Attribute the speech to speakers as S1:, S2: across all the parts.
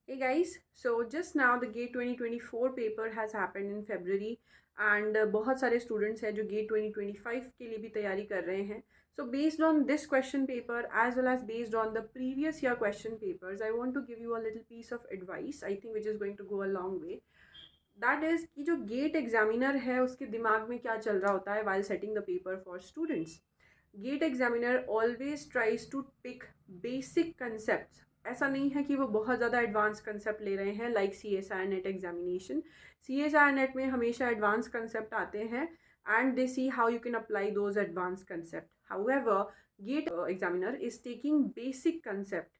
S1: Hey guys, so just now the GATE 2024 paper has happened in February and बहुत सारे students हैं जो GATE 2025 के लिए भी तैयारी कर रहे हैं. So based on this question paper as well as based on the previous year question papers, I want to give you a little piece of advice, I think which is going to go a long way. That is कि जो GATE examiner है उसके दिमाग में क्या चल रहा होता है while setting the paper for students. GATE examiner always tries to pick basic concepts. ऐसा नहीं है कि वो बहुत ज़्यादा एडवांस कंसेप्ट ले रहे हैं like CSIR NET examination. CSIR NET में हमेशा एडवांस कंसेप्ट आते हैं and they see how you can apply those advance concept. However GATE examiner is taking basic concept,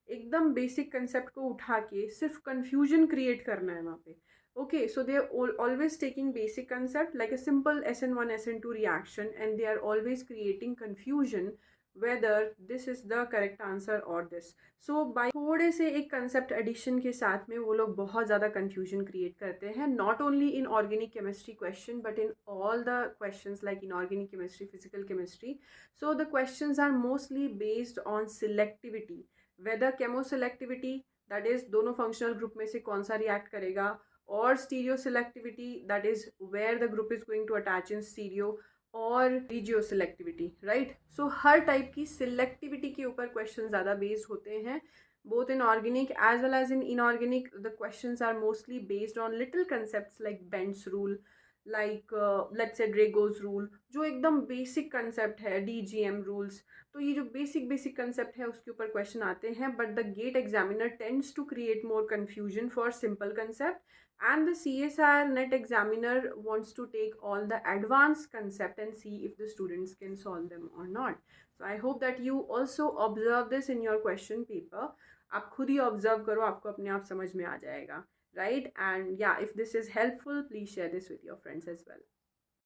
S1: एकदम बेसिक कंसेप्ट को उठा के सिर्फ कंफ्यूजन क्रिएट करना है वहाँ पे. Okay, so they are always taking basic concept like a simple SN1 SN2 reaction and they are always creating confusion whether this is the correct answer or this. So by थोड़े से एक concept addition के साथ में वो लोग बहुत ज़्यादा confusion create करते हैं, not only in organic chemistry question but in all the questions like inorganic chemistry, physical chemistry. So the questions are mostly based on selectivity, whether chemoselectivity, that is दोनों functional group में से कौन सा react करेगा, or stereoselectivity, that is where the group is going to attach in stereo, और regioselectivity, right? So हर type की selectivity के ऊपर क्वेश्चन ज़्यादा बेस्ड होते हैं. Both in organic as well as in inorganic, the questions are mostly based on little concepts like Bend's rule, like let's say Drago's rule, जो एकदम basic concept है, DGM rules. तो ये जो बेसिक बेसिक कंसेप्ट है उसके ऊपर question आते हैं, but the GATE examiner tends to create more confusion for simple concept and the CSIR net examiner wants to take all the advanced concept and see if the students can solve them or not. So I hope that you also observe this in your question paper. आप खुद ही observe करो, आपको अपने आप समझ में आ जाएगा, right? And yeah, if this is helpful, please share this with your friends as well.